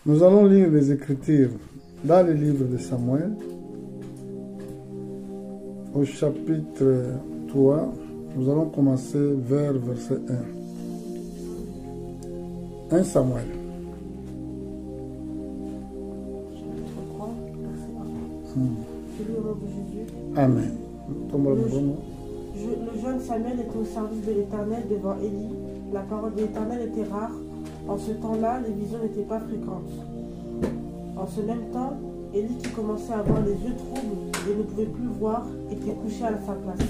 Nous allons lire les Écritures dans le livre de Samuel, au chapitre 3. Nous allons commencer vers verset 1. 1 Samuel. Chapitre 3, verset 1. Celui au nom de Jésus. Amen. Le jeune Samuel était au service de l'Éternel devant Élie. La parole de l'Éternel était rare. En ce temps-là, les visions n'étaient pas fréquentes. En ce même temps, Élie, qui commençait à avoir les yeux troubles et ne pouvait plus voir, était couché à sa place.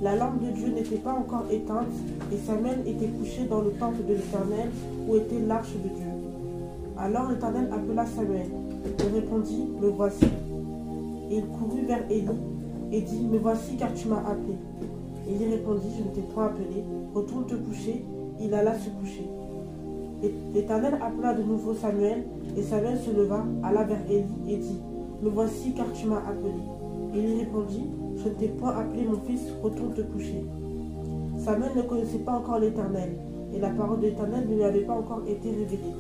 La lampe de Dieu n'était pas encore éteinte et Samuel était couché dans le temple de l'Éternel où était l'arche de Dieu. Alors l'Éternel appela Samuel. Il répondit, « Me voici. » Et il courut vers Élie et dit, « Me voici car tu m'as appelé. » Élie répondit, « Je ne t'ai point appelé. Retourne te coucher. » Il alla se coucher. L'Éternel appela de nouveau Samuel, et Samuel se leva, alla vers Élie et dit, « Me voici car tu m'as appelé. » Élie répondit, « Je ne t'ai point appelé mon fils, retourne te coucher. » Samuel ne connaissait pas encore l'Éternel, et la parole de l'Éternel ne lui avait pas encore été révélée.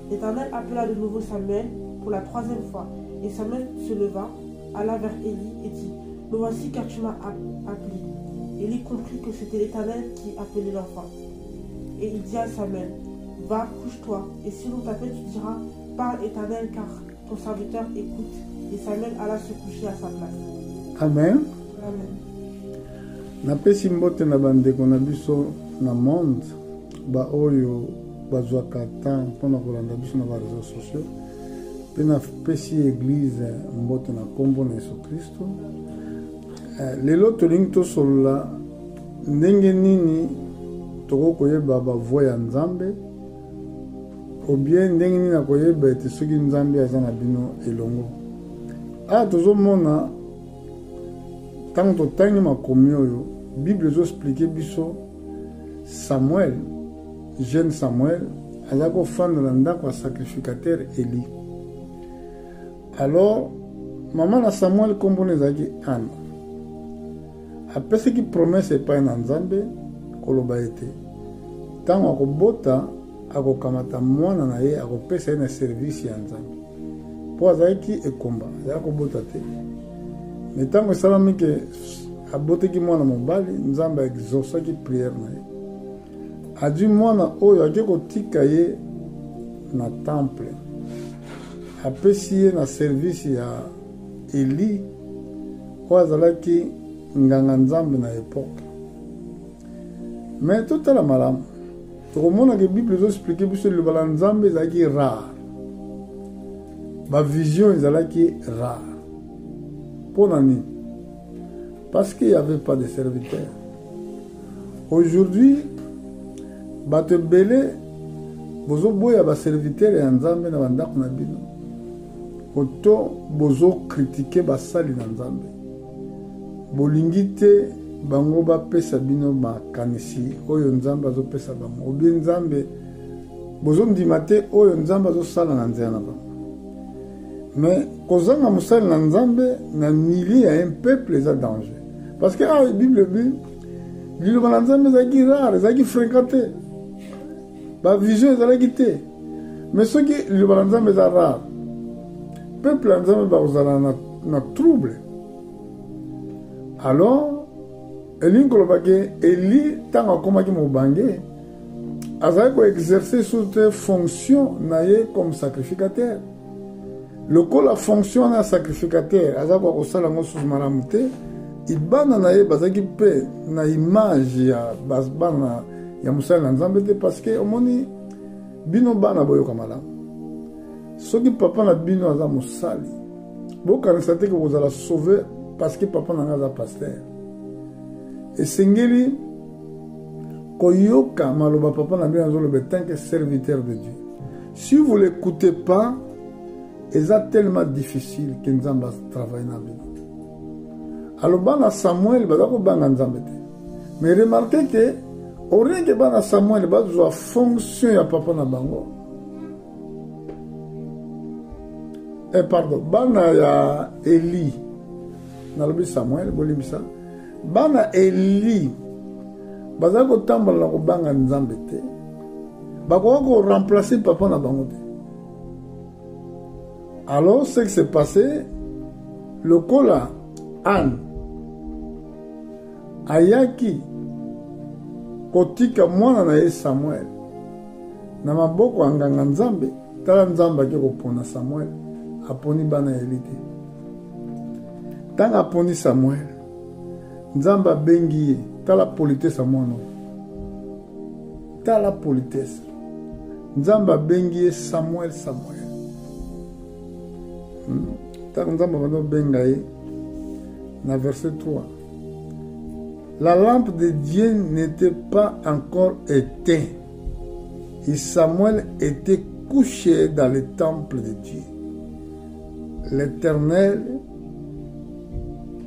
L'Éternel appela de nouveau Samuel pour la troisième fois, et Samuel se leva, alla vers Élie et dit, « Me voici car tu m'as appelé. » Élie comprit que c'était l'Éternel qui appelait l'enfant. Et il dit à Samuel, « Va, couche-toi, et si l'on t'appelle, tu diras, parle Éternel, car ton serviteur écoute. » Et Samuel alla se coucher à sa place. Amen. Amen. Napesi mbote na bandeko na biso na monde ba oyo bazwaka temps mpona kolanda biso na bareseau sociaux mpe napesi église mbote na nkombo na Yesu Kristo. Lelo tolingi tosolola ndenge nini tokokoyeba bavoi ya Nzambe ou bien ndenge nini nakoyeba ete soki Nzambe aza na bino elongo. Tozomona ntango totangi makomi oyo Bible ezoexplike biso Samuel, jeune Samuel, aza kofanda na ndako ya sacrificateur Eli. Alors mama na Samuel kombo ezalaki Ana. Apesaki promese epai na Nzambe koloba ete ntango akobota akokamata mwana na ye akopesa ye na service ya Nzambe mpo azalaki ekomba azalaki kobota te. Me ntango esalami ke abotaki mwana mobali, Nzambe aexaucaki priere na ye, adwi mwana oyo ake kotika ye na temple, apesi ye na service ya Eli oyo azalaki nganga Nzambe na epoke. Me totala malamu tokomona ke Bible ezoexplike biso liloba la Nzambe ezalaki rare, bavision ezalaki rare. Pour nani? Parce qu'il n'y avait pas de serviteurs. Aujourd'hui, bato belé bozo boya ba serviteurs ya Nzambe na bandako na bino. Oto bozo critiquer basali na Nzambe. Bolingi te bango bapesa bino makanisi oyo Nzambe azopesa bango. Obi Nzambe bozo ndima te oyo Nzambe azosala na nzela na bango. Mais kozanga musali na Nzambe na milieu ya un peuple eza danger. Parce que la Bible dit liloba na Nzambe ezalaki rare, ezalaki fréquenté. Ba vision ezalaki te. Mais soki liloba na Nzambe eza rare, peuple ya Nzambe bakozala na trouble. Alors elingi koloba ke Eli ntango akomaki mobange azalaki koexercer surtout fonction na ye comme sacrificateur. Lokola fonction na sacrificateur aza kwa kosala ngo sous malamu te, ibana na ye bazaki pe na image ya bana ya musali na Nzambe te, parce que omoni bino bana boyoka malamu. Soki papa na bino aza musali, bokanisa te ke bozala sauver parce que papa na nga aza pasteur. Esengeli koyoka maloba papa na bino azoloba tant que serviteur de Dieu. Si vous l'écoutez pas, c'est tellement difficile que Nzambe travaille na bino. Alors bana Samuel bazako banga Nzambe te. Mais remarquez que au rien que bana Samuel bazwa fonction ya papa na bango. Pardon, bana ya Eli. Nalobi Samuel bolimbisa. Bana Eli bazako tambola na kobanga Nzambe te. Bako remplacer papa na bango te. Alors, ce qui s'est passé, le kola Anne ayaki kotika mwana na ye Samuel na maboko anganga Nzambe. Tala Nzambe ake kopona Samuel, aponi bana Eli te. Tanga aponi Samuel, Nzambe abengi ye. Tala politesse ya mwana. Tala politesse. Nzambe abengi ye Samuel. Tala Nzambe benga ye na verset 3. La lampe de Dieu n'était pas encore éteinte et Samuel était couché dans le temple de Dieu. L'Éternel,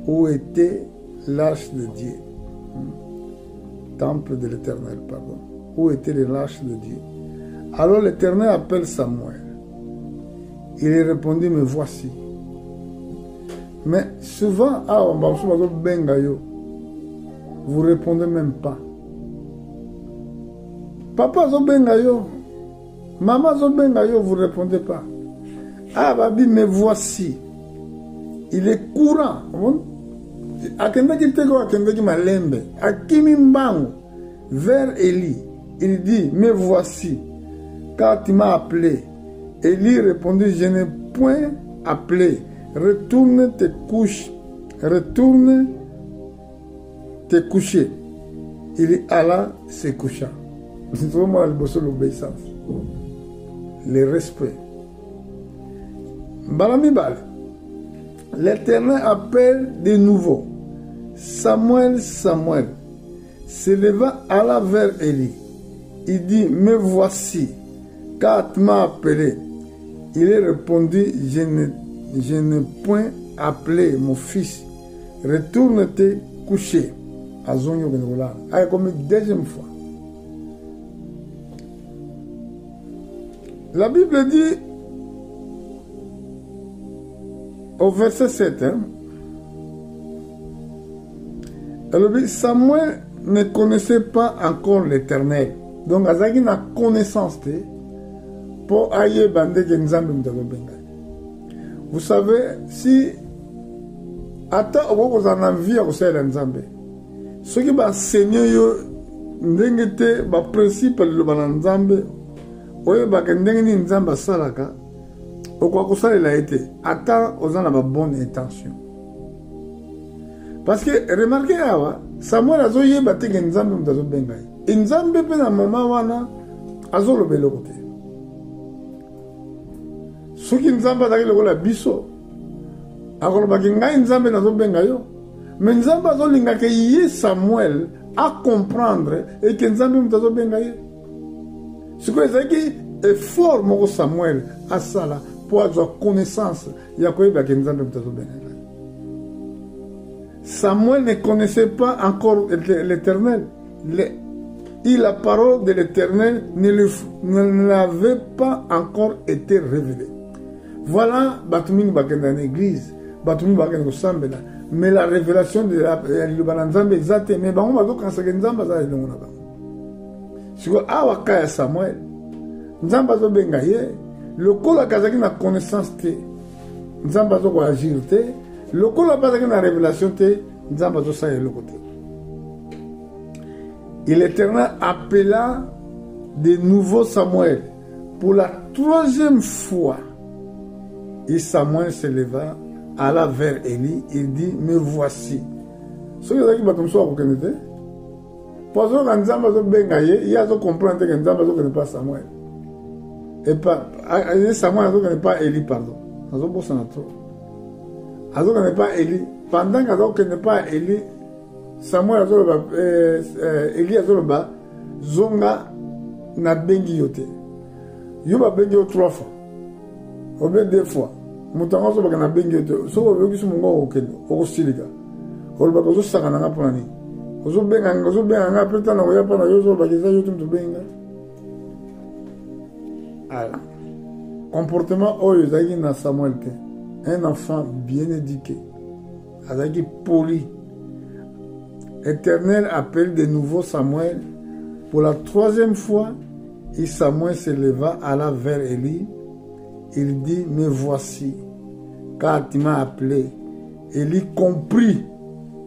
où était l'arche de Dieu? Temple de l'Éternel, pardon. Où était l'arche de Dieu? Alors l'Éternel appelle Samuel. Il lui répondit, me voici. Mais souvent, vous ne répondez même pas. Papa Zobengayo, maman Zobengayo, vous ne répondez pas. Ah, Babi, me voici. Il est courant. Akendaki tego akendaki malembe. Akimi mbangu vers Élie. Il dit, me voici. Car tu m'as appelé. Élie répondit, je n'ai point appelé. Retourne te couche. Retourne te coucher. Il alla se coucha. C'est vraiment l'obéissance. Le respect. Balamibal. L'Éternel appelle de nouveau. Samuel, Samuel. Se leva, alla vers Élie. Il dit, me voici. Car tu m'as appelé. Il répondit, je n'ai point appelé mon fils. Retourne te coucher. Comme une deuxième fois. La Bible dit au verset 7, elle dit, Samuel ne connaissait pas encore l'Éternel. Donc, il n'a connaissance pour ailler bander vous savez, si ata vous en envie à faire l'Nzambe, ce qui va enseigner ndengete ba principe le banzambe oye ba kendengeni nzamba salaka okwa kosalela été ata ozana ba bonne intention. Parce que remarquez awa Samuel azoyeba te ke nzambe mutazo bengai. Nzambe pe na mama wana azolobela kote. Soki nzambe azaki lokola biso akolobaki ngai nzambe nazo benga yo. Mais nzambe azolinga ke ye Samuel à comprendre et que nzambe mutazo benga ye. Ce que ezaki effort moko Samuel à sala pour avoir connaissance ya koyeba ke nzambe mutazo benga. Samuel ne connaissait pas encore l'Éternel. La parole de l'Éternel ne l'avait pas encore été révélée. Voilà, Batuming Bakenda dans l'église, Batuming Bakenda au Sambela. Mais la révélation de l'Ibanzambe exacte, mais on va donc quand ça Nzamba ça est long là-bas. Si vous avez Samuel, Nzamba zo bengaye, le col a kazaki na connaissance te, Nzamba zo agir te. Le col a pas la révélation te, Nzamba zo sa le côté. Et l'Éternel appela de nouveau Samuel pour la troisième fois. Et Samuel se leva, alla vers Élie, il dit, me voici. Ce qui va comme ça, vous connaissez? Parce que Nzamba zo bengaye, il y a zo comprendre que Nzamba zo connaît pas Samuel. Et pas Samuel zo connaît pas Élie, pardon. Zo bossa na trop. Azo n'est pas Élie. Pendant qu'Azo n'est pas Élie, Samuel Azo Élie Azo Zonga na bengi yote. Yoba bengi yo 3 fois. Obe 2 fois. Mutango zo na bengi yote. So obe kisu mungo okendo. Oko silika. Olba ko zo saka na ngapona ni. Ozo benga nga peta na oya pa na yo zo ba kiza yo tum benga. Ala. Comportement oyo zaki na Samuel te. Un enfant bien éduqué, avec poli. L'Éternel appelle de nouveau Samuel pour la troisième fois. Et Samuel se leva, alla vers Élie. il dit, mais voici, quand tu m'as appelé, Élie comprit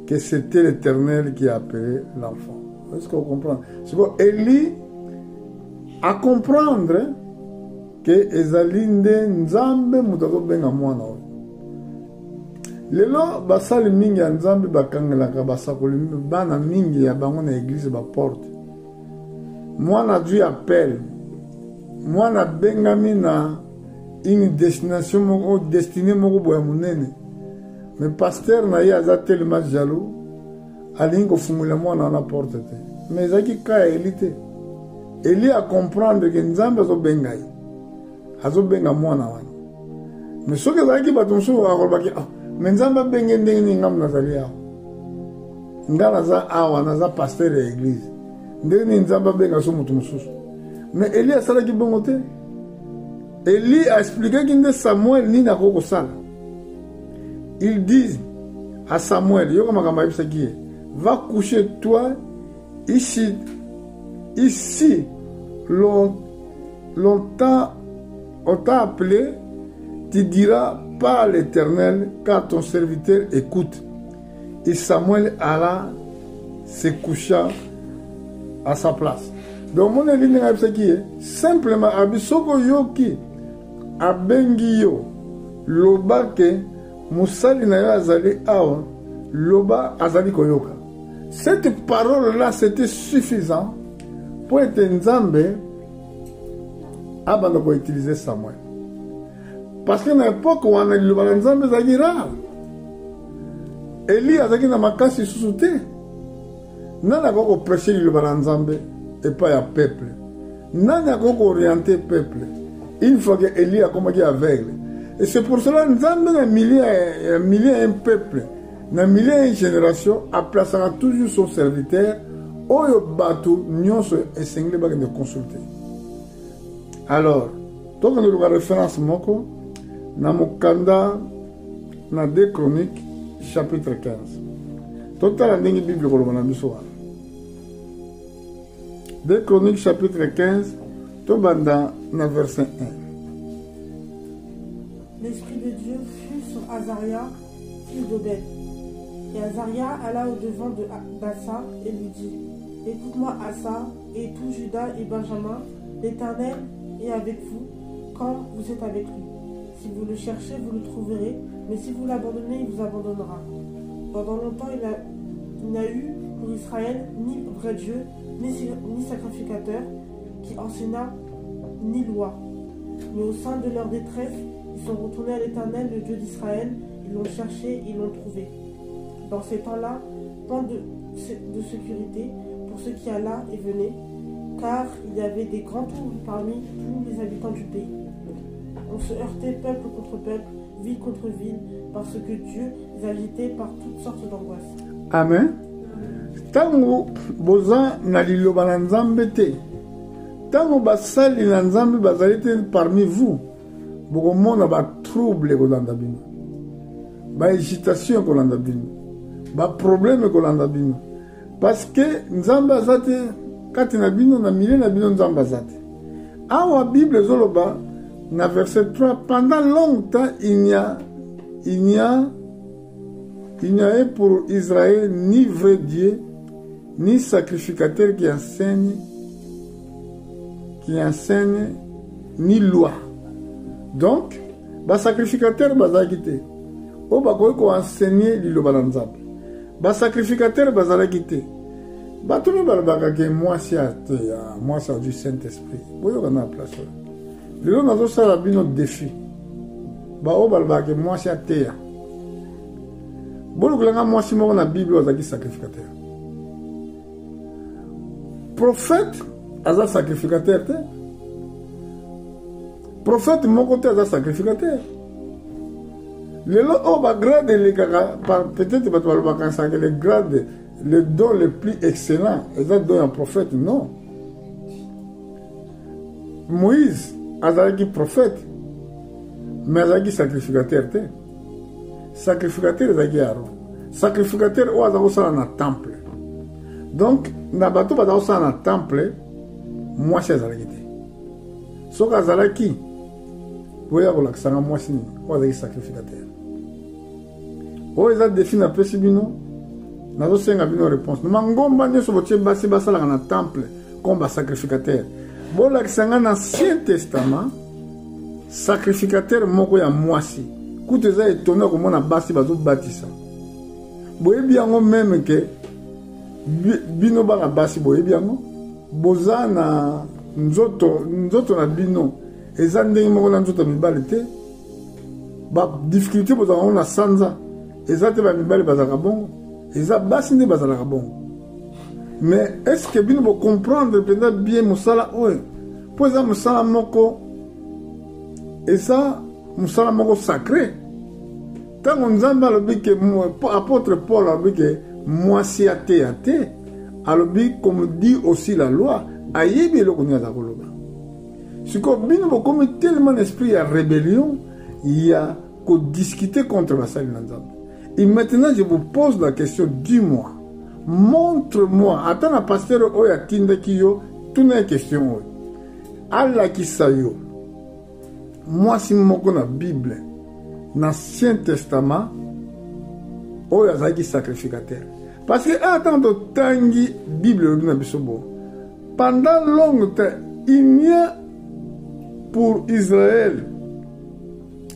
que c'était l'Éternel qui a appelé l'enfant. Est-ce que vous comprenez? C'est bon, Élie à comprendre que ezali nde nzambe mutu azobenga mwana oyo. Lelo basali mingi ya nzambe bakangelaka basakoli bana mingi ya bango na église baporte. Mwana Dieu appelle. Mwana bengami na une destination moko destinée moko boya munene. Mais pasteur na ye aza tellement jaloux alingi kofungula mwana na porte te. Mais ezaki ka Eli te. Eli a comprendre que nzambe azobenga ye. Azobenga mwana wana. Mais soki ezalaki bato mosusu akolobaki mais nzambe abenge ndenge nini ngamu nazali awa. Nga naza awa naza pasteur ya église. Ndenge nini nzambe abenga so moto mosusu. Mais Eli asalaki bongo te. Eli a expliqué nde Samuel nini akoki kosala. Ils disent à Samuel, va coucher toi ici longtemps on t'a appelé, tu diras pas l'Éternel car ton serviteur écoute. Et Samuel alla se coucha à sa place. Donc mon éline simplement abisoko yoki abengi yo lobake musali na yo azali awa loba azali koyoka. Cette parole là c'était suffisant pour être nzambe abanda ko utiliser Samuel. Parce que na époque où on a loba nzambe zaki rare. Eli azaki na makasi susu te. Nana ko prêcher loba nzambe et pas ya peuple. Nana ko orienter peuple. Une fois que Eli a commencé aveugle. Et c'est pour cela que nous avons un millier un peuple, un millier une génération, à placer toujours son serviteur, Oyo Batu, Nyonso et Sengle de consulter. Alors, donc nous avons référence Moko, Namokanda, dans 2 Chroniques, chapitre 15. Total, la Bible, 2 Chroniques, chapitre 15, Tobanda, verset 1. L'Esprit de Dieu fut sur Azaria, fils d'Obed. Et Azaria alla au-devant d'Assa et lui dit, écoute-moi Assa et tout Juda et Benjamin, l'Éternel est avec vous quand vous êtes avec lui. Si vous le cherchez, vous le trouverez, mais si vous l'abandonnez, il vous abandonnera. Pendant longtemps, il n'a eu pour Israël ni vrai Dieu, ni sacrificateur, qui enseigna ni loi. Mais au sein de leur détresse, ils sont retournés à l'Éternel, le Dieu d'Israël, ils l'ont cherché, ils l'ont trouvé. Dans ces temps-là, temps de sécurité pour ceux qui allaient et venaient, car il y avait des grands troubles parmi tous les habitants du pays. On se heurtait peuple contre peuple, ville contre ville, parce que Dieu les agitait par toutes sortes d'angoisses. Amen. Tango boza na liloba na nzambe te. Tango basali na nzambe bazali te parmi vous. Bokomona ba trouble kolanda bino. Ba hésitation kolanda bino. Ba problème kolanda bino. Parce que nzambe azate kati na bino na milieu na bino nzambe azate. Awa Bible zoloba na verset 3, pendant longtemps il n'y a eu pour Israël ni vrai Dieu, ni sacrificateur qui enseigne, ni loi. Donc, ba sacrificateur bazalaki te. O bakoki ko enseigner liloba na Nzambe. Ba sacrificateur bazalaki te. Bato me balobaka ke mwasi du Saint-Esprit. Boyoka na place. Lelo nazosala bino défi. Ba o balobaka ke mwasi ateya. Bolokolanga mwasi moko na Bible azalaki sacrificateur. Prophète aza sacrificateur te. Prophète mon côté aza sacrificateur. Lelo o ba grade les kaka peut-être ba to ba kansa que les grades le don le plus excellent est don un prophète non. Moïse azalaki prophète mais azalaki sacrificateur te. Sacrificateur azalaki Aaron. Sacrificateur o azalaki sala na temple. Donc na bato ba sala na temple moi c'est azalaki te. Soka azalaki oya kolakisanga mwasi nini oyo azalaki sacrificateur oyo eza défi na pesi bino nazosenga bino réponse noma ngomba nyonso botie basi basalaka na temple comme basacrificateur bolakisanga na ancien testament sacrificateur moko ya mwasi kutu eza étonné komona basi bazobatisa boyebi yango meme ke bino bana basi boyebi yango boza na nzoto na bino eza ndenge moko na nzoto ya mibale te badifficulté bozalaka ngo na sanza eza te bamibale bazalaka bongo eza basi nde bazalaka bongo mais est ce que bino bocomprendre mpenza bien mosala oyo mpo eza mosala moko eza mosala moko sacré ntango nzambe alobi ke apôtre Paul alobi ke mwasi ateya te alobi comme dit aussi la loi ayebi eloko nini aza koloba sikoyo bino bokomi tellement l'esprit ya rébellion ya kodiscuter contre basali na nzambe et maintenant je vous pose la question dis-moi montre-moi ata na pasteur oyo atindaki yo tuna ya question oyo alakisa yo mwasi moko na bible na ancien testament oyo azalaki sacrificateur parce que ata totangi bible elobi na biso bo pendant longtemps il n'y a pour Israël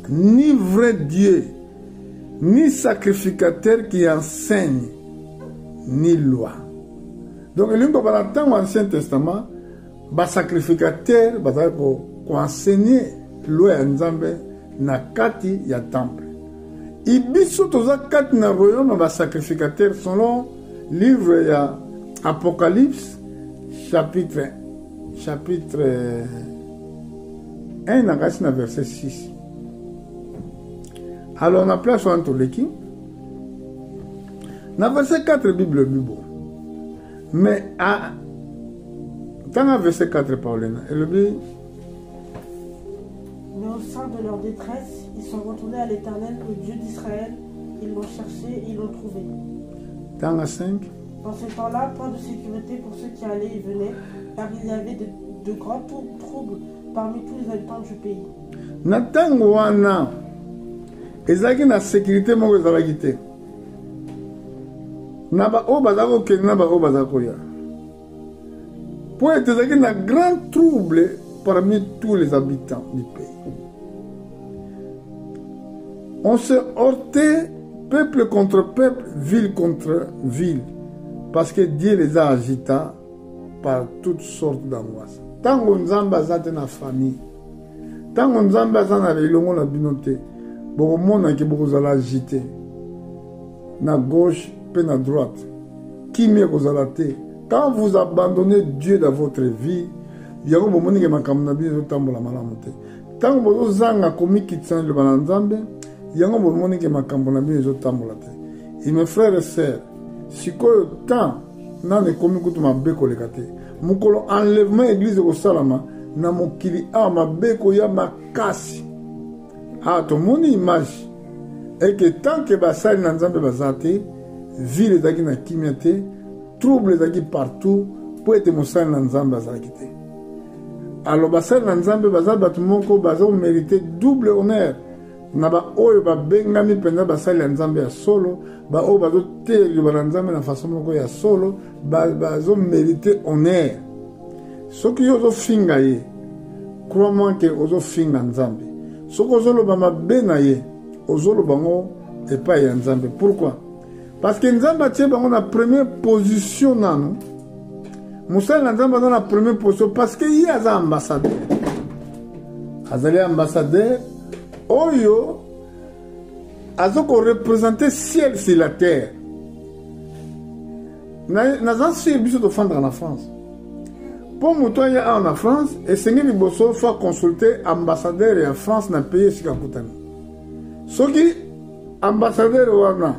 ni vrai Dieu ni sacrificateur qui enseigne ni loi. Donc il y a dans l'Ancien Testament ba sacrificateur bazali ko enseigner loi ya Nzambe na kati ya temple. Ibiso toza kati na royaume ba sacrificateur selon livre ya Apocalypse chapitre 1 na verset 6. Alors on a place sur Antoleki. Dans verset 4 Bible Bible. Mais dans verset 4 Paulina, elle dit mais au sein de leur détresse, ils sont retournés à l'Éternel, le Dieu d'Israël. Ils l'ont cherché, ils l'ont trouvé. Dans la 5. Dans ce temps-là, point de sécurité pour ceux qui allaient et venaient, car il y avait de grands troubles parmi tous les habitants du pays. Natangwana, ezaki na sécurité moko ezalaki te. Na ba o bazako ke na ba o bazako ya. Pour être ezalaki na grand trouble parmi tous les habitants du pays. On se heurtait peuple contre peuple, ville contre ville, parce que Dieu les a agités par toutes sortes d'angoisses. Tango nzamba azate na famille, tango nzamba azana elongo na binote, boko mona ki boko zala agité, na gauche pe na droite, qui me kozala te. Quand vous abandonnez Dieu dans votre vie, yako bomoni ke makambo na bino tambola malamu te. Tango bozo zanga komi kitsan le banzambe, yango bomoni ke makambo na bino tambola te. Et mes frères et sœurs, sikoyo temps nane komi kutu mabeko lekate. Mukolo enlèvement église au salama na mokili a mabeko ya makasi. Ah to moni image et que tant que basali na nzambe bazate, ville ezaki na kimia te, trouble ezaki partout pour être mosali na nzambe bazaki te. Alors basali na nzambe bazali batu moko bazo mériter double honneur. Na ba oyo ba bengami penza basali ya nzambe ya solo, ba oyo bazo teli ba nzambe na façon moko ya solo, bazo mériter honneur. Soki yozo finga ye, crois-moi que ozo finga nzambe. Soko zolo ba mabe na ye, ozolo bango epa ya nzambe. Pourquoi? Parce que nzambe tie bango na première position nanu. Musali na nzambe dans la première position parce que il y a un ambassadeur. Azali ambassadeur Oyo azoko représenter ciel sur la terre. Nazan sur biso de fendre en France. Pour motoya en France et seigneur liboso faut consulter ambassadeur en France na pays sikakutani. Soki ambassadeur wana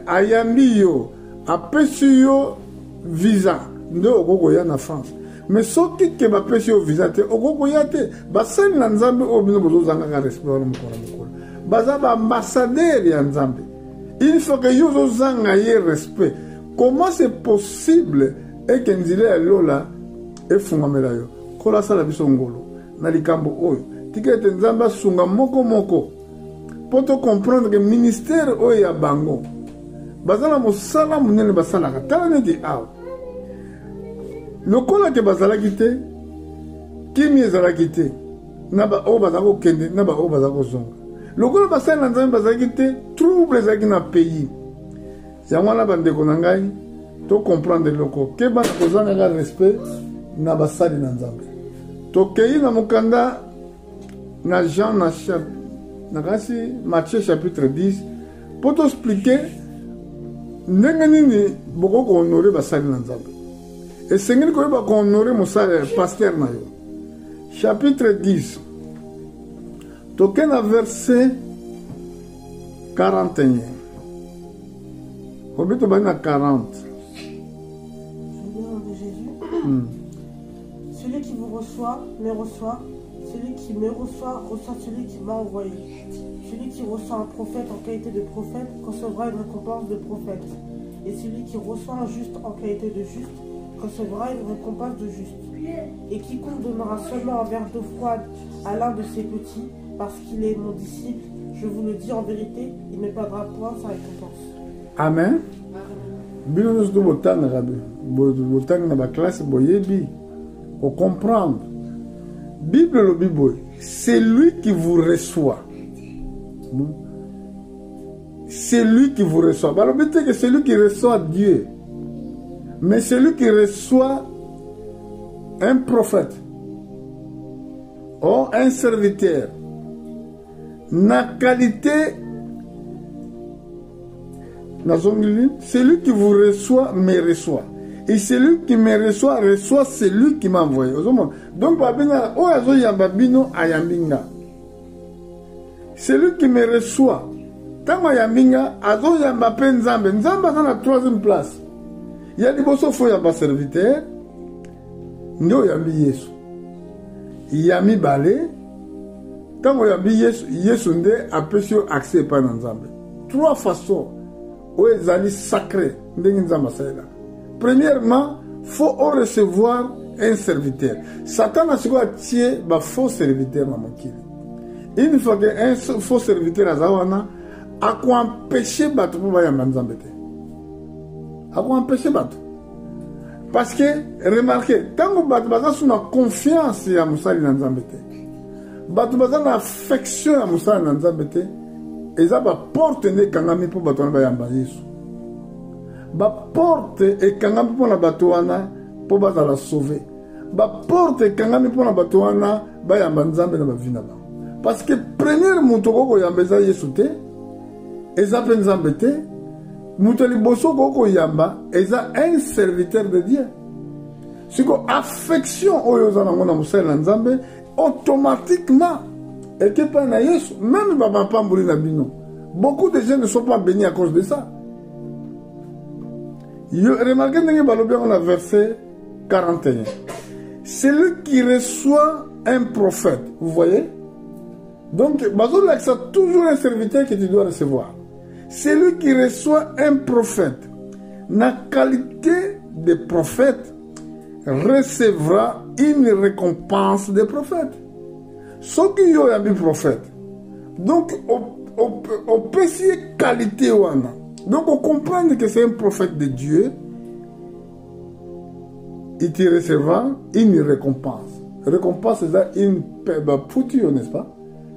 ayambi yo apesi yo visa ndo okoko ya na France. Mais soki ke bapesi yo visa te okoko ya te basali na nzambe o bino bozo zanga ka respect wala mukolo baza ba ambassadeur ya nzambe. Il faut que yo zo zanga ye respect. Comment c'est possible et que nzile ya lola efungamela yo kola sala biso ngolo na likambo oyo tika ete nzambe asunga moko moko po to comprendre que ministère oyo ya bango baza na mosala monene basalaka. Tala neti awa lokola ke bazalaki te kimi ezalaki te na baoyo baza kokende na baoyo baza kozonga, lokola basali na nzambe bazalaki te trouble ezalaki na pays yango wana. Bandeko na ngai to comprendre loko ke bana kozangaka respect na basali na nzambe. Tokei na mokanda na Jean na kasi Matthieu chapitre 10 pour t'expliquer ndenge nini boko ko honorer basali na nzambe. Et sengeli ko ba ko honorer mosala pasteur na yo. Chapitre 10 tokei na verset 41. Obito ba na 40. Celui qui vous reçoit, me reçoit. Celui qui me reçoit, reçoit celui qui m'a envoyé. Celui qui reçoit un prophète en qualité de prophète recevra une récompense de prophète. Et celui qui reçoit un juste en qualité de juste recevra une récompense de juste. Et quiconque donnera seulement un verre d'eau froide à l'un de ses petits, parce qu'il est mon disciple, je vous le dis en vérité, il ne perdra point sa récompense. Amen. Bino nous de botan rabi, botan na ba classe boyebi, pour comprendre. Bible le Bible, c'est lui qui vous reçoit. C'est lui qui vous reçoit. Alors, peut-être que c'est lui qui reçoit Dieu. Mais c'est lui qui reçoit un prophète. Ou un serviteur. Na qualité, c'est lui qui vous reçoit, me reçoit. Et celui qui me reçoit, reçoit celui qui m'a envoyé. Donc, celui qui me reçoit, tant yambinga, azo yamba pe nzambe. Nzambe est la troisième place. Il y a des bosso fo yamba serviteur. Ndo yambi Yesu. Yami balé. Tant yambi Yesu, Yesu nde apesio accès par nzambe. Trois façons où ezali sacré ndengi nzamba saela. Premièrement, il faut recevoir un serviteur. Satan a ce qu'on a faux serviteur dans mon kili. Une fois qu'un faux serviteur a zawana, à quoi empêcher battre pour voyer manzambete. À quoi empêcher battre. Parce que remarquez, tant que battre baza sous la confiance à Moussali nanzambete, battre baza na affection à Moussali nanzambete, et ça va porter des kangami pour battre na bayamba Yesu. Ba porte et kangami pour la batoana pour battre la sauver. Ba porte et kangami pour la batoana ba yamba nzambe na bavina ba. Parce que premier mutoko ko yamba za Yesu te, eza pe nzambe te, mutoli boso ko yamba eza un serviteur de Dieu. Siko affection oyo za na musala nzambe automatiquement et que pas na Yesu, même baba pambuli na bino. Beaucoup de gens ne sont pas bénis à cause de ça. Remarquez dans le verset 41. Celui qui reçoit un prophète, vous voyez? Donc, c'est toujours un serviteur que tu dois recevoir. Celui qui reçoit un prophète, la qualité de prophète, recevra une récompense de prophète. Ce qui est un prophète. Donc, on peut essayer qualité ou non. Donc, on comprend que c'est un prophète de Dieu. Il te recevra une récompense. Récompense, c'est une fouture, n'est-ce pas?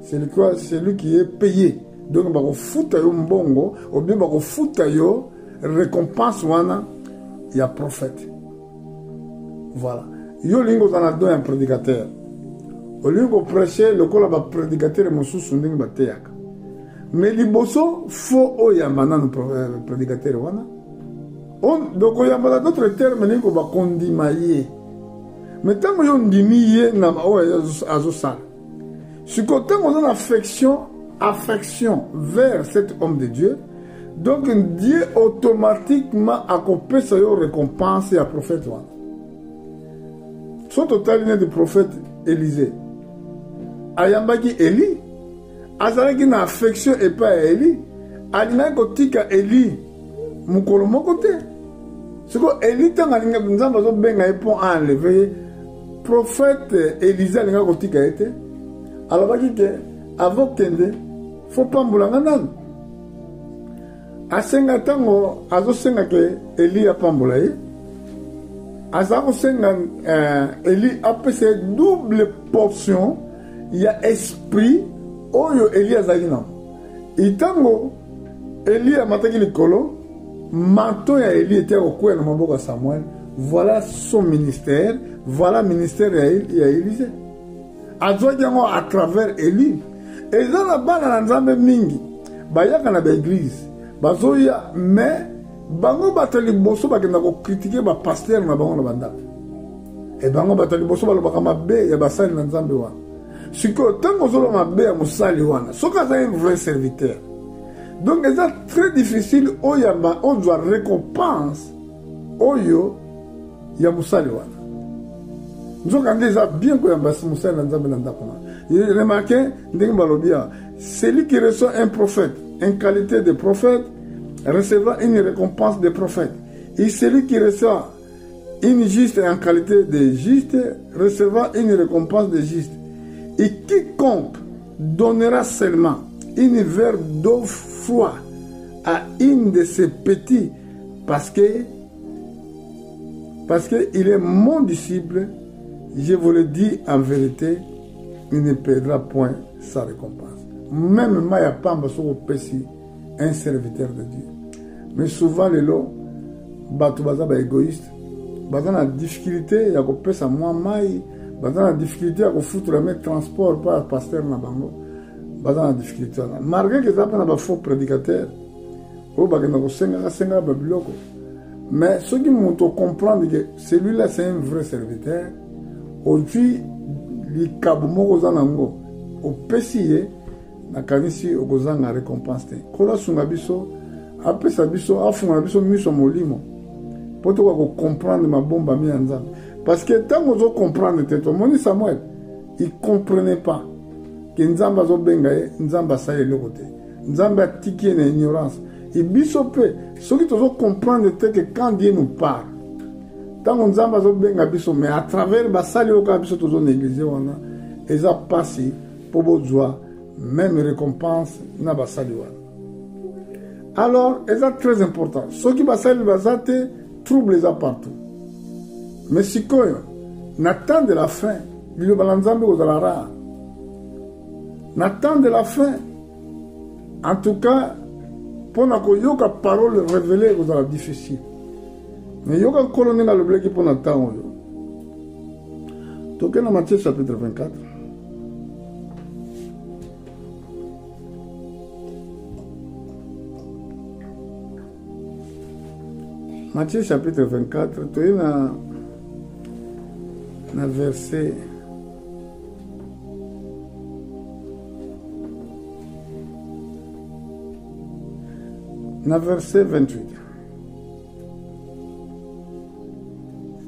C'est celui qui est payé. Donc, il va foutre un bongo, ou bien il va foutre une récompense, il y a prophète. Voilà. Il y a un prédicateur. Au lieu de prêcher, le col va prédicateur et mon sous-sunding va théâtre. Mais les bosso faut oyambana no prédicateur wana. Donc oyambana d'autres termes ni ko ba kondimaye. Mais tant que on dimiye na o azosal. Ce côté on a affection vers cet homme de Dieu. Donc Dieu automatiquement accomple sa récompense à prophète wana. Son total de prophète Élisée. Ayambaki Élie. Azalaki na affection et pas Élie. Alina kotika Élie mukolo moko te. Siko Élie tanga linga nzamba zo benga epon enlever prophète Élisée linga kotika ete. alobaki ke avant kende faut pambulanga nanu asenga ntango azosenga ke Eli apambola ye aza kosenga Eli apesa double portion ya esprit oyo Eli azalaki nango itango Eli amataki likolo manteau ya Eli était kokwea na maboko ya Samuel. Voilà son ministère, voilà le ministère ya Élisée. Azwaki yango à travers Eli. Eza na bana na Nzambe mingi bayaka na baeglise bazoya mais bango bato liboso bakenda kokritike bapaster na bango na bandako e bango bato liboso balobaka mabe ya basali na Nzambe wana sikoyo ntango ozoloba mabe ya mosali wana soki aza un vrai serviteur. Donc c'est très difficile oyo ozwa récompense oyo ya mosali wana nzokande eza bien koyamba mosali na Nzambe na ndako na remarquez ndenge balobi celui qui reçoit un prophète en qualité de prophète recevra une récompense de prophète et celui qui reçoit une juste en qualité de juste recevra une récompense de juste et quiconque donnera seulement une verre d'eau froide à une de ses petits parce que il est mon disciple, je vous le dis en vérité, il ne perdra point sa récompense. Même Maya Pamba sont un serviteur de Dieu. Mais souvent les lots, batu baza ba égoïste, baza na difficulté ya ko pesa moi mai, baza na difficulté ya ko foutre le transport par pasteur na bango. Baza na difficulté. Malgré que ça na ba faux prédicateur, o ba na ko senga ba biloko. Mais ceux qui m'ont comprendre que celui-là c'est un vrai serviteur, aujourd'hui li kabumo kozanango au pesiye na kanisi okozanga récompense te. Kola sunga biso apesa biso afunga biso miso molimo. Poto ko comprendre ma bomba mi nzambe. Parce que tant qu'on comprendre te to moni Samuel, il comprenait pas que nzamba zo benga nzamba sa ye lokote. Nzamba tiki na ignorance. Et bisope, ceux qui doivent comprendre que quand Dieu nous parle, tant qu'on a besoin de mais à travers le salut au cas de l'église, on a, ils ont passé pour vos joies, même récompense, n'a pas salué. Alors, c'est très important. Ceux qui passent le bazate, troublent les partout. Mais si quoi, n'attend de la fin, le balanzambe aux alara. N'attend de la fin. En tout cas, pour la parole révélée, vous allez difficile. Mais il y a un colonel à l'objet pour n'attendre. Donc, dans Matthieu chapitre 24. Matthieu chapitre 24, tu es dans verset. Dans verset 28.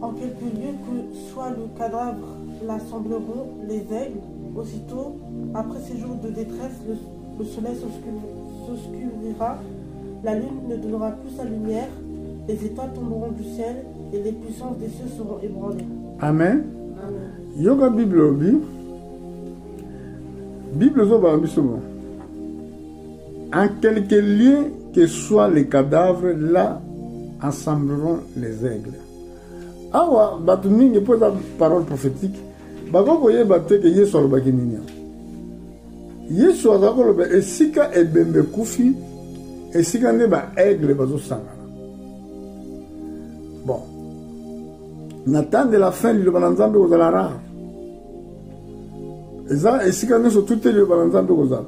En quelque lieu que soit le cadavre, l'assembleront les aigles. Aussitôt, après ces jours de détresse, le soleil s'obscurira, la lune ne donnera plus sa lumière, les étoiles tomberont du ciel et les puissances des cieux seront ébranlées. Amen. Yoga Bible Bible Zoba Bisobo. En quelque lieu que soient les cadavres, là assembleront les aigles. Awa batumingi pour la parole prophétique. Bako ye batte que Yesu alobaki nini. Yesu azakoloba esika ebembe kufi esika ne ba aigle bazo sangana. Bon. N'attend de la fin le balanzambe aux alara. Eza esika ne so tout le balanzambe aux alara.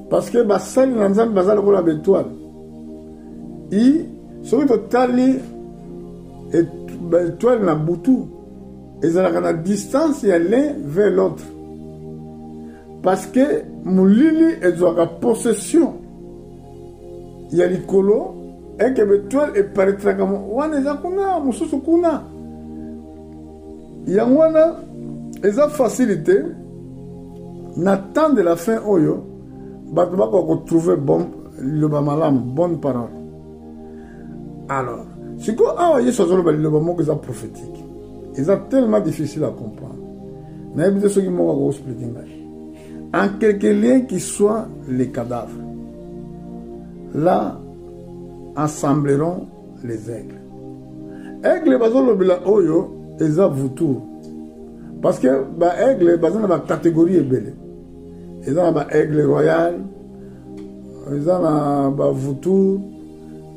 Parce que basali na nzambe bazali kola bétoile. Et soki totali étoile na butu ezalaka na distance ya l'un vers l'autre. Parce que mulili ezwaka possession ya likolo et que l'étoile eparaîtraka wana eza kuna mosusu kuna. Yango wana eza facilité na temps de la fin oyo bato bako trouver bon le bamalam bonne parole. Alors, si quoi a voyé ce genre le moment que ça prophétique, c'est tellement difficile à comprendre. Mais il y a des gens qui m'ont expliqué. en quelque liens qui soient les cadavres. Là, assembleront les aigles. Aigle, bazolobela oyo, eza vautour. Parce que, ba aigle, bazana ba catégorie ebele. Eza ba aigle royal, eza na ba vautour,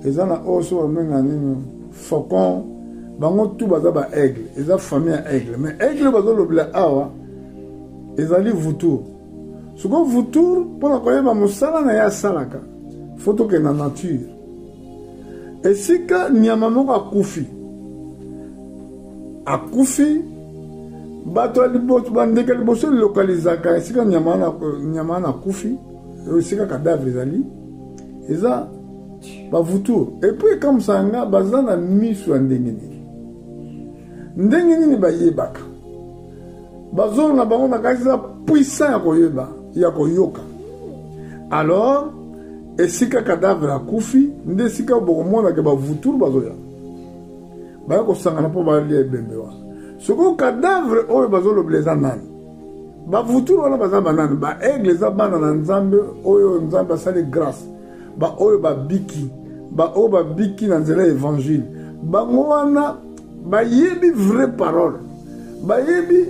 eza na oso amenga nini, faucon, bango tout baza ba aigle, eza famille ya aigle. Mais aigle bazolobela awa, ezali vautour. Soko vautour, pona koyeba mosala na ya salaka, faut que na nature. Esika nyama moko akufi. Akufi, bato aliboto bandeke liboso localisaka esika nyama na akufi, esika cadavre ezali, eza ba vautour. Et puis comme ça nga bazana misu ya ndenge nini. Ndenge nini bayebaka. Bazona na bango na kaisa puissant ya koyeba, ya koyoka. Alors, esika cadavre akufi, nde esika bokomona ke ba vautour bazoya. Baya kosangana po balia ebembe wana. Soko cadavre oyo bazolobela eza nani. Ba vautour wana baza banani, ba aigle eza bana na Nzambe oyo Nzambe asali grâce. Ba oyo babiki, ba oyo babiki na nzela évangile. Bango wana bayebi vraie parole. Bayebi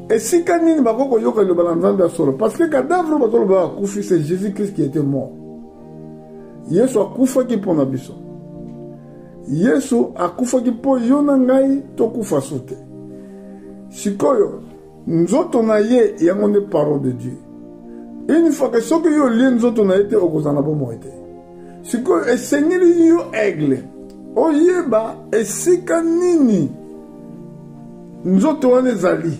esika nini bakoko yoka loba na Nzambe ya solo. Parce que cadavre bazolobela akufi, c'est Jésus-Christ qui était mort. Yesu akufaki mpo na biso. Yesu akufaki mpo yo na ngai tokufa sote. Sikoyo nzoto na ye yango nde parole de Dieu. Une fois que soki yo lie nzoto na ye te okozana bomoi te. Sikoyo esengeli yo aigle oyeba esika nini nzoto wana ezali,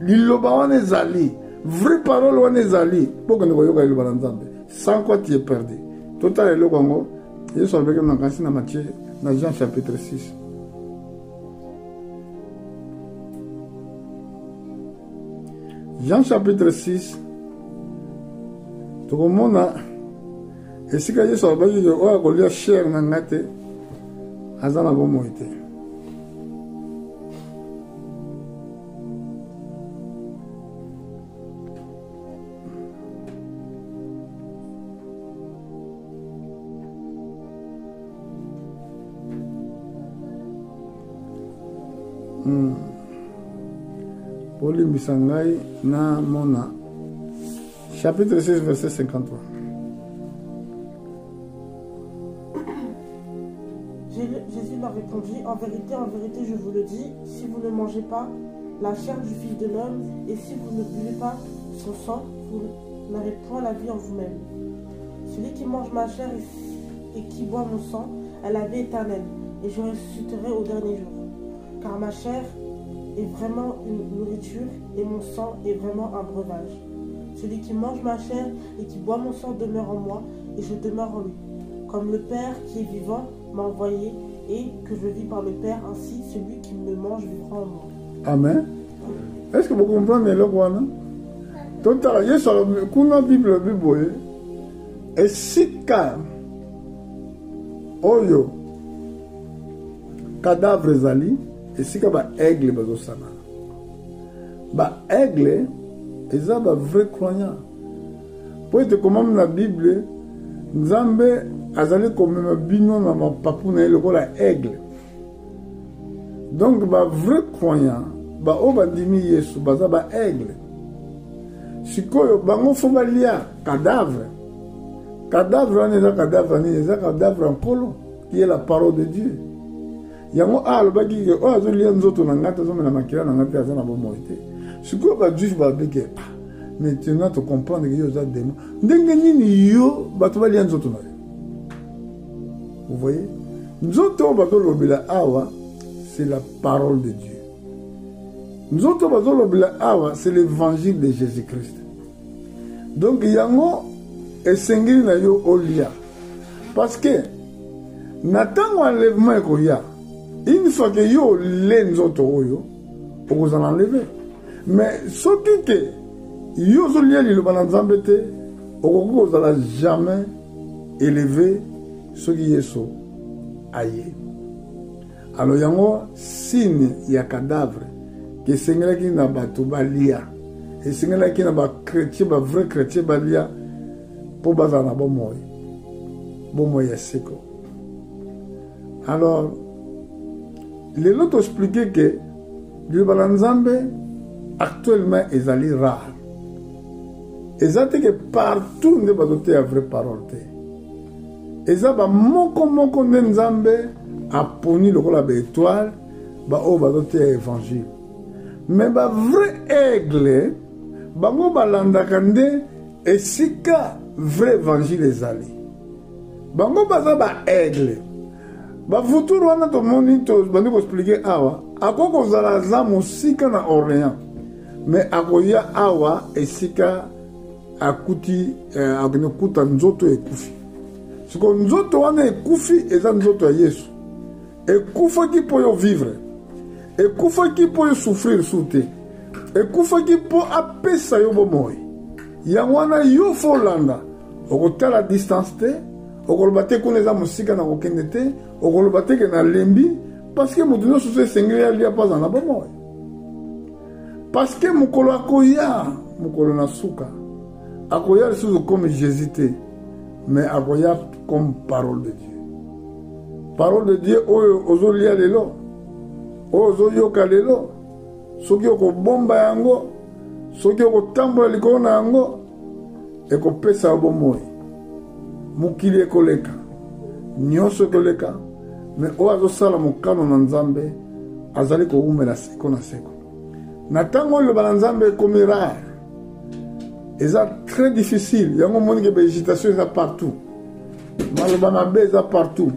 liloba wana ezali, vraie parole wana ezali, mpo kende koyoka liloba na Nzambe. Sans quoi tu es perdu. Total eloko yango Yesu alobaki na kanisi na Matthieu na Jean chapitre 6. Jean chapitre 6 tokomona esika Yesu alobaki ke oyo akolia chair na nga te aza na bomoi te. Polimbisa ngai na mona chapitre 6 verset 53. Jésus leur répondit, en vérité, je vous le dis, si vous ne mangez pas la chair du Fils de l'homme et si vous ne buvez pas son sang, vous n'avez point la vie en vous-même. Celui qui mange ma chair et qui boit mon sang a la vie éternelle, et je ressusciterai au dernier jour. Car ma chair est vraiment une nourriture et mon sang est vraiment un breuvage. Celui qui mange ma chair et qui boit mon sang demeure en moi et je demeure en lui. Comme le Père qui est vivant m'a envoyé et que je vis par le Père, ainsi celui qui me mange vivra en moi. Amen. Est-ce que vous comprenez le quoi? Total, Yesu kuna Bible biboye esika oyo cadavre zali esika ba aigle bazosana. Ba aigle eza ba vrai croyant. Po ete komam na Bible Nzambe azali komema bino na mapapu na lokola aigle. Donc ba vrai croyant ba o bandimi Yesu baza ba aigle. Sikoyo bango fo balia cadavre. Cadavre wana eza cadavre nini? Eza cadavre en polo qui est la parole de Dieu. Yango alobaki ke o azolia nzoto na ngata azomela makila na ngata aza na bomoi te. Sikoyo ba juif babike mais tu n'as pas comprendre que yo za démon. Ndenge nini yo bato balia nzoto na yo. Vous voyez? Nzoto bazolobela awa c'est la parole de Dieu. Nzoto bazolobela awa c'est l'évangile de Jésus-Christ. Donc yango esengeli na yo olia. Parce que natango enlèvement ekoya. Une fois que yo le nzoto oyo, vous en enlever. Mais soki que yo zolia liloba na Nzambe te, vous n'allez jamais élever ce qui est so aye. Alors yango signe ya cadavre que sengelaki na bato balia esengelaki na bachrétien bavrai chrétien balia mpo bazala na bomoi ya seko. Alors lelo toexplike ke liloba na Nzambe actuellement ezali rare, eza te ke partout nde bazoteya vraie parole te, eza bamoko nde Nzambe aponi lokola baétoile baoyo bazoteya évangile. Mais ba vrai aigle bango balandaka nde esika vrai évangile ezali. Bango baza ba aigle bavuturu wana tomoni bandi koexplike awa akoki kozala za mosika na Orient, mais akoya awa esika akuti akende kuta nzoto ekufi. Siko nzoto wana ekufi eza nzoto ya Yesu, ekufaki mpo yo vivre, ekufaki mpo yo souffrir su te, ekufaki mpo apesa yo bomoi. Yango wana yo fo olanda, okotala distance te, okoloba te kuna eza mosika na kokende te, okoloba te ke na lembi, paske moto nyonso so esengeli alia mpo aza na bomoi. Paske mokolo akoya, mokolo na suka, akoya lisusu comme Jésus te, mais akoya comme parole de Dieu. Parole de Dieu oyo ozolia lelo, oyo ozoyoka lelo, soki okobomba yango, soki okotambola likolo na yango, ekopesa bomoi. Mokili ekoleka, nyonso ekoleka, mais oyo azosala mokano na Nzambe azali koumela seko na seko. Na ntango oyo liloba na Nzambe ekomi rare, eza très difficile. Yango moni ke bahésitation eza partout, maloba mabe eza partout,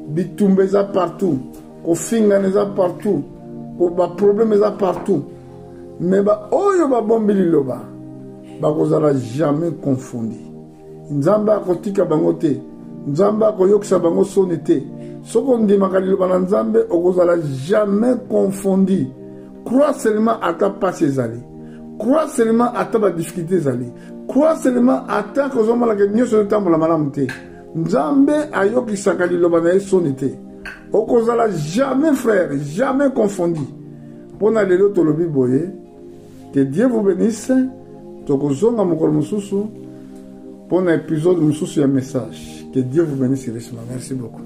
bitumba eza partout, kofingana eza partout, baproblème eza partout. Mais oyo babombi liloba bakozala jamais confondi. Nzambe akotika bango te, Nzambe akoyokisa bango soni te. Soko ndimaka liloba na Nzambe okozala jamais confondi. Crois seulement ata pasi ezali, crois seulement ata ba difficulté ezali, crois seulement ata kozomala ke nyonso etambola malamu te. Nzambe ayokisaka liloba na ye soni te. Okozala jamais frère, jamais confondi. Pona lelo tolobi boye, que Dieu vous bénisse. Tokozonga mokolo mosusu pona épisode mosusu ya message. Que Dieu vous bénisse richement. Merci beaucoup.